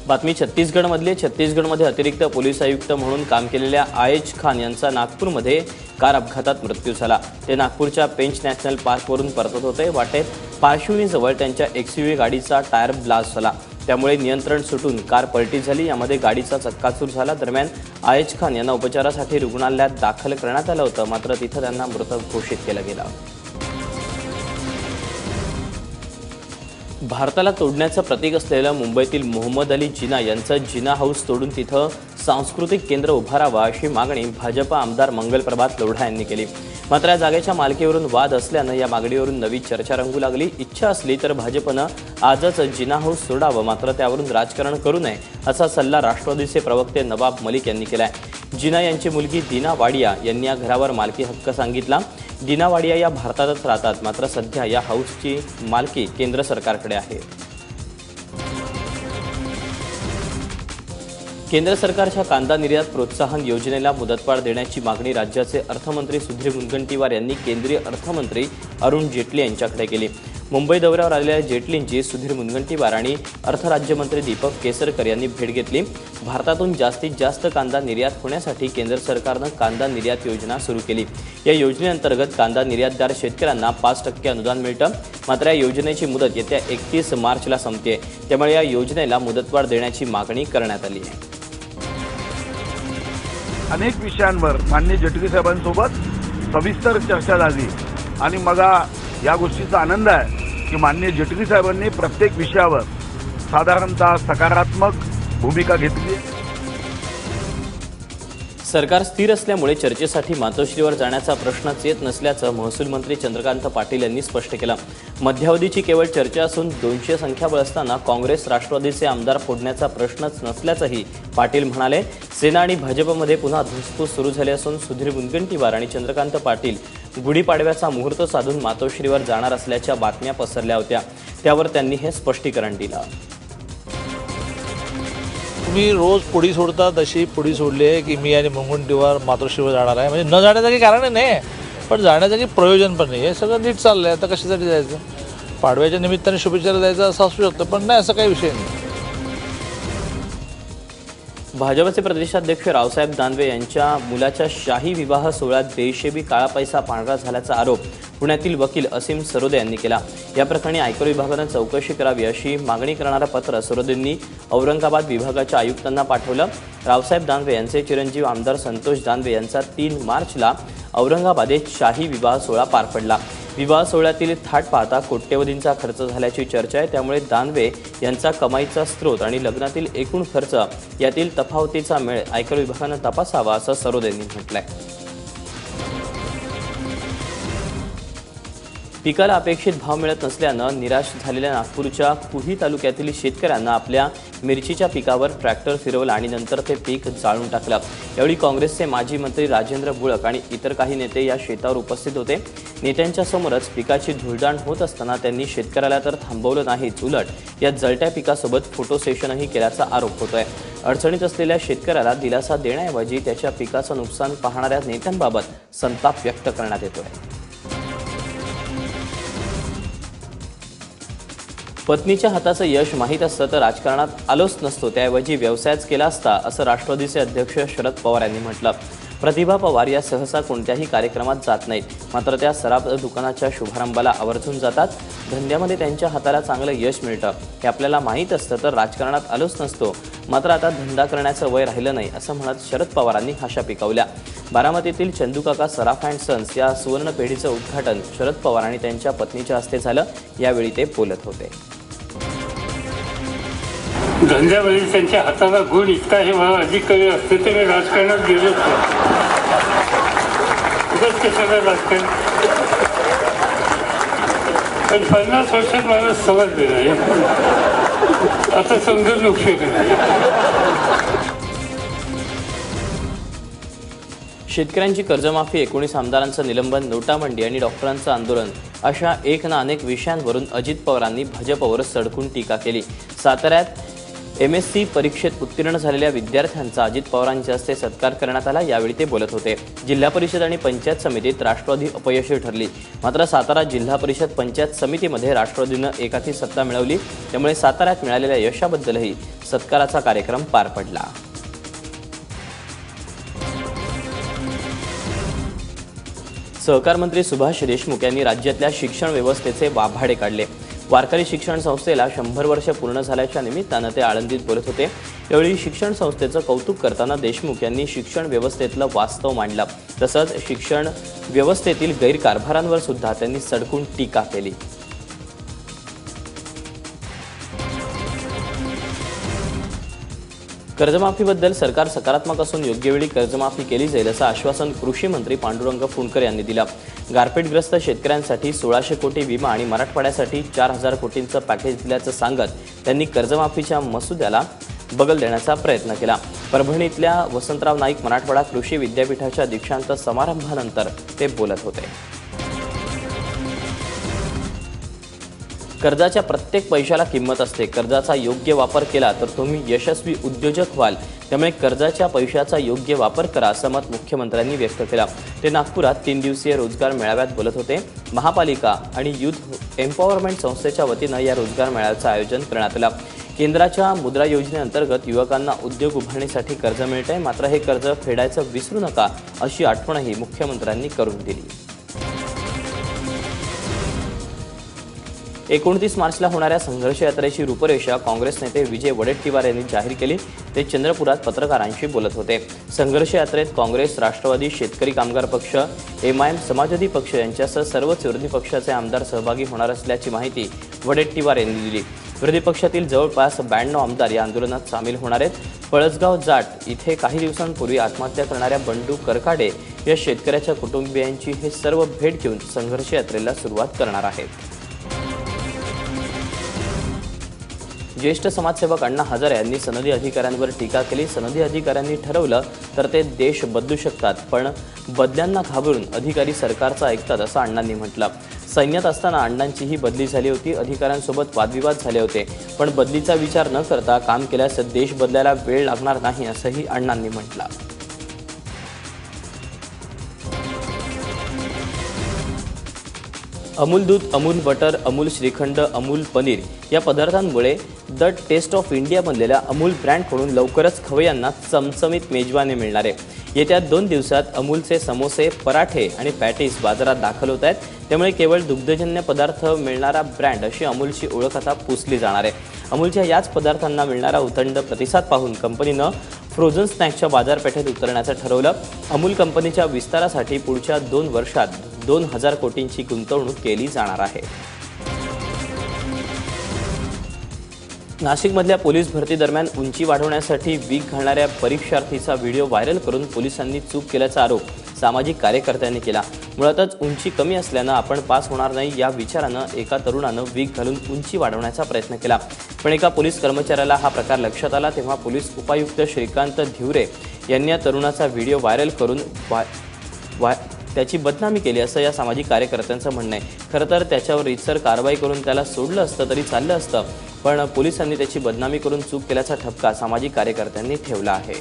बातमी छत्तीसगडमध्ये अतिरिक्त पोलीस आयुक्त म्हणून काम केलेल्या आयेज खान यांचा नागपूरमध्ये कार अपघातात मृत्यू झाला। ते नागपूरच्या पेंच नॅशनल पार्कवरून परतत होते। वाटेत पारशिवनीजवळ त्यांच्या एक्सयूव्ही गाडीचा टायर ब्लास्ट झाला, त्यामुळे नियंत्रण सुटून कार पलटी झाली। यामध्ये गाडीचा चक्काचूर झाला। दरम्यान आयेज खान यांना उपचारासाठी रुग्णालयात दाखल करण्यात आलं होतं, मात्र तिथं त्यांना मृत घोषित केलं गेलं। भारताला तोडण्याचं प्रतीक असलेलं मुंबईतील मोहम्मद अली जिना यांचं जिना हाऊस तोडून तिथं सांस्कृतिक केंद्र उभारावं अशी मागणी भाजप आमदार मंगलप्रभात लोढा यांनी केली। मात्र या जागेच्या मालकीवरून वाद असल्यानं या मागणीवरून नवी चर्चा रंगू लागली। इच्छा असली तर भाजपनं आजच जिना हाऊस तोडावं, मात्र त्यावरून राजकारण करू नये असा सल्ला राष्ट्रवादीचे प्रवक्ते नवाब मलिक यांनी केलाय। जिना यांची मुलगी दीना वाडिया यांनी या घरावर मालकी हक्क सांगितला। दीना वाडिया या भारतातच राहतात, मात्र सध्या या हाऊसची मालकी केंद्र सरकारकडे आहे। केंद्र सरकारच्या कांदा निर्यात प्रोत्साहन योजनेला मुदतवाढ देण्याची मागणी राज्याचे अर्थमंत्री सुधीर मुनगंटीवार यांनी केंद्रीय अर्थमंत्री अरुण जेटली यांच्याकडे केली। मुंबई दौऱ्यावर आलेल्या जेटलींची सुधीर मुनगंटीवार आणि अर्थ राज्यमंत्री दीपक केसरकर यांनी भेट घेतली। भारतातून जास्तीत जास्त कांदा निर्यात होण्यासाठी केंद्र सरकारनं कांदा निर्यात योजना सुरू केली। या योजनेअंतर्गत कांदा निर्यातदार शेतकऱ्यांना 5% अनुदान मिळतं, मात्र या योजनेची मुदत येत्या 31 मार्चला संपते, त्यामुळे या योजनेला मुदतवाढ देण्याची मागणी करण्यात आली आहे। अनेक विषयांवर माननीय जेटली साहेबांसोबत सविस्तर चर्चा झाली आणि मला या गोष्टीचा आनंद आहे की माननीय जेटली साहेबांनी प्रत्येक विषयावर साधारणतः सकारात्मक भूमिका घेतली आहे। सरकार स्थिर असल्यामुळे चर्चेसाठी मातोश्रीवर जाण्याचा प्रश्नच येत नसल्याचं महसूल मंत्री चंद्रकांत पाटील यांनी स्पष्ट केलं। मध्यावधीची केवळ चर्चा असून 200 संख्याबळ असताना काँग्रेस राष्ट्रवादीचे आमदार फोडण्याचा प्रश्नच नसल्याचंही पाटील म्हणाले। सेना आणि भाजपमध्ये पुन्हा धुसफूस सुरू झाली असून सुधीर मुनगंटीवार आणि चंद्रकांत पाटील गुढीपाडव्याचा मुहूर्त साधून मातोश्रीवर जाणार असल्याच्या बातम्या पसरल्या होत्या, त्यावर त्यांनी हे स्पष्टीकरण दिलं। तुम्ही रोज पुढी सोडता तशी पुढी सोडली आहे की मी आणि मुनगंटीवार मातोश्रीवर जाणार आहे, म्हणजे न जाण्याचं काही कारण नाही, पण जाण्याचं काही प्रयोजन पण नाही। हे सगळं नीट चाललंय। आता कशासाठी जायचं? पाडव्याच्या निमित्ताने शुभेच्छा द्यायचं असं असू शकतं, पण नाही, असं काही विषय नाही। भाजपचे प्रदेशाध्यक्ष रावसाहेब दानवे यांच्या मुलाच्या शाही विवाह सोहळ्यात बेहिशेबी काळा पैसा पांढरा झाल्याचा आरोप पुण्यातील वकील असीम सरोदे यांनी केला। या प्रकरणी आयकर विभागानं चौकशी करावी अशी मागणी करणारं पत्र सरोदेंनी औरंगाबाद विभागाच्या आयुक्तांना पाठवलं। रावसाहेब दानवे यांचे चिरंजीव आमदार संतोष दानवे यांचा 3 मार्चला औरंगाबादेत शाही विवाह सोहळा पार पडला। विवाह सोहळ्यातील थाट पाहता कोट्यवधींचा खर्च झाल्याची चर्चा आहे, त्यामुळे दानवे यांचा कमाईचा स्रोत आणि लग्नातील एकूण खर्च यातील तफावतीचा मेळ आयकर विभागानं तपासावा असं सरोदेंनी म्हटलंय। पिकाला अपेक्षित भाव मिळत नसल्यानं निराश झालेल्या नागपूरच्या कुही तालुक्यातील शेतकऱ्यांना आपल्या मिरचीच्या पिकावर ट्रॅक्टर फिरवला आणि नंतर ते पीक जाळून टाकलं। यावेळी काँग्रेसचे माजी मंत्री राजेंद्र बुळक आणि इतर काही नेते या शेतावर उपस्थित होते। नेत्यांच्या समोरच पिकाची धुळदाण होत असताना त्यांनी शेतकऱ्याला तर थांबवलं नाहीच, उलट या जळत्या पिकासोबत फोटो सेशनही केल्याचा आरोप होतोय। अडचणीत असलेल्या शेतकऱ्याला दिलासा देण्याऐवजी त्याच्या पिकाचं नुकसान पाहणाऱ्या नेत्यांबाबत संताप व्यक्त करण्यात येतोय। पत्नीच्या हाताचं यश माहीत असतं तर राजकारणात आलोच नसतो, त्याऐवजी व्यवसायच केला असता असं राष्ट्रवादीचे अध्यक्ष शरद पवार यांनी म्हटलं। प्रतिभा पवार या सहसा कोणत्याही कार्यक्रमात जात नाहीत, मात्र त्या सराफ दुकानाच्या शुभारंभाला आवर्जून जातात। धंद्यामध्ये त्यांच्या हाताला चांगलं यश मिळतं हे आपल्याला माहीत असतं तर राजकारणात आलोच नसतो, मात्र आता धंदा करण्याचं वय राहिलं नाही असं म्हणत शरद पवारांनी आशा पिकवल्या। बारामतीतील चंदूकाका सराफ अँड सन्स या सुवर्ण पेढीचं उद्घाटन शरद पवार आणि त्यांच्या पत्नीच्या हस्ते झालं। यावेळी ते बोलत होते। धंद्यामध्ये त्यांच्या हाताला गुण इतका हे मला अधिक कमी असते तर मी राजकारणात गेलोच उगाच कशाला राजकारण। पण 50 वर्षात मला समजलेलं आहे, आता समजून उपयोग नाही। शेतकऱ्यांची कर्जमाफी, 19 आमदारांचं निलंबन, नोटाबंदी आणि डॉक्टरांचं आंदोलन अशा एक ना अनेक विषयांवरून अजित पवारांनी भाजपवर सडकून टीका केली। साताऱ्यात MSc परीक्षेत उत्तीर्ण झालेल्या विद्यार्थ्यांचा अजित पवारांच्या हस्ते सत्कार करण्यात आला। यावेळी ते बोलत होते। जिल्हा परिषद आणि पंचायत समितीत राष्ट्रवादी अपयशी ठरली, मात्र सातारा जिल्हा परिषद पंचायत समितीमध्ये राष्ट्रवादीनं एकाची सत्ता मिळवली, त्यामुळे साताऱ्यात मिळालेल्या यशाबद्दलही सत्काराचा कार्यक्रम पार पडला। सहकार मंत्री सुभाष देशमुख यांनी राज्यातल्या शिक्षण व्यवस्थेचे वाभाडे काढले। वारकरी शिक्षण संस्थेला 100 वर्ष पूर्ण झाल्याच्या निमित्तानं ते आळंदीत बोलत होते। यावेळी शिक्षण संस्थेचं कौतुक करताना देशमुख यांनी शिक्षण व्यवस्थेतलं वास्तव मांडलं, तसंच शिक्षण व्यवस्थेतील गैरकारभारांवर सुद्धा त्यांनी सडकून टीका केली। कर्जमाफीबद्दल सरकार सकारात्मक असून योग्य वेळी कर्जमाफी केली जाईल असं आश्वासन कृषी मंत्री पांडुरंग फुंडकर यांनी दिलं। गारपीटग्रस्त शेतकऱ्यांसाठी 1600 कोटी विमा आणि मराठवाड्यासाठी 4000 कोटींचं पॅकेज दिल्याचं सांगत त्यांनी कर्जमाफीच्या मसुद्याला बगल देण्याचा प्रयत्न केला। परभणीतल्या वसंतराव नाईक मराठवाडा कृषी विद्यापीठाच्या दीक्षांत समारंभानंतर ते बोलत होते। कर्जाच्या प्रत्येक पैशाला किंमत असते। कर्जाचा योग्य वापर केला तर तुम्ही यशस्वी उद्योजक व्हाल, त्यामुळे कर्जाच्या पैशाचा योग्य वापर करा असं मत मुख्यमंत्र्यांनी व्यक्त केलं। ते नागपुरात 3 दिवसीय रोजगार मेळाव्यात बोलत होते। महापालिका आणि युथ एम्पॉवरमेंट संस्थेच्या वतीनं या रोजगार मेळाव्याचं आयोजन करण्यात आलं। केंद्राच्या मुद्रा योजनेअंतर्गत युवकांना उद्योग उभारण्यासाठी कर्ज मिळतंय, मात्र हे कर्ज फेडायचं विसरू नका अशी आठवणही मुख्यमंत्र्यांनी करून दिली। 29 मार्चला होणाऱ्या संघर्ष यात्रेची रूपरेषा काँग्रेस नेते विजय वडेट्टीवार यांनी जाहीर केली। ते चंद्रपुरात पत्रकारांशी बोलत होते। संघर्ष यात्रेत काँग्रेस, राष्ट्रवादी, शेतकरी कामगार पक्ष, MIM, समाजवादी पक्ष यांच्यासह सर्वच विरोधी पक्षाचे आमदार सहभागी होणार असल्याची माहिती वडेट्टीवार यांनी दिली। विरोधी पक्षातील जवळपास 92 आमदार या आंदोलनात सामील होणार आहेत। पळसगाव जाट इथे काही दिवसांपूर्वी आत्महत्या करणाऱ्या बंडू करकाडे या शेतकऱ्याच्या कुटुंबियांची हे सर्व भेट घेऊन संघर्ष यात्रेला सुरुवात करणार आहेत। ज्येष्ठ समाजसेवक अण्णा हजारे यांनी सनदी अधिकाऱ्यांवर टीका केली। सनदी अधिकाऱ्यांनी ठरवलं तर ते देश बदलू शकतात, पण बदल्यांना घाबरून अधिकारी सरकारचं ऐकतात असं अण्णांनी म्हटलं। सैन्यात असताना अण्णांची ही बदली झाली होती। अधिकाऱ्यांसोबत वादविवाद झाले होते, पण बदलीचा विचार न करता काम केल्यास देश बदलायला वेळ लागणार नाही असंही अण्णांनी म्हटलं। अमूल दूध, अमूल बटर, अमूल श्रीखंड, अमूल पनीर या पदार्थांमुळे द टेस्ट ऑफ इंडिया बनलेल्या अमूल ब्रँडकडून लवकरच खवय्यांना चमचमीत मेजवानी मिळणार आहे। येत्या 2 दिवसात अमूलचे समोसे, पराठे आणि पॅटीस बाजारात दाखल होत आहेत, त्यामुळे केवळ दुग्धजन्य पदार्थ मिळणारा ब्रँड अशी अमूलची ओळख आता पुसली जाणार आहे। अमूलच्या याच पदार्थांना मिळणारा उथंड प्रतिसाद पाहून कंपनीनं फ्रोझन स्नॅक्सच्या बाजारपेठेत उतरण्याचं ठरवलं। अमूल कंपनीच्या विस्तारासाठी पुढच्या 2 वर्षात 2000 कोटींची गुंतवणूक केली जाणार आहे। नाशिकमधल्या पोलीस भरती दरम्यान उंची वाढवण्यासाठी वीग घालणाऱ्या परीक्षार्थीचा व्हिडिओ व्हायरल करून पोलिसांनी चूक केल्याचा आरोप सामाजिक कार्यकर्त्यांनी केला। मुळातच उंची कमी असल्यानं आपण पास होणार नाही या विचारानं एका तरुणानं वीग घालून उंची वाढवण्याचा प्रयत्न केला, पण एका पोलीस कर्मचाऱ्याला हा प्रकार लक्षात आला तेव्हा पोलीस उपायुक्त श्रीकांत धिवरे यांनी या तरुणाचा व्हिडिओ व्हायरल करून त्याची बदनामी केली असं या सामाजिक कार्यकर्त्यांचं म्हणणं आहे। खरं तर त्याच्यावर रीतसर कारवाई करून त्याला सोडलं असतं तरी चाललं असतं, पण पोलिसांनी त्याची बदनामी करून चूक केल्याचा ठपका सामाजिक कार्यकर्त्यांनी ठेवला आहे।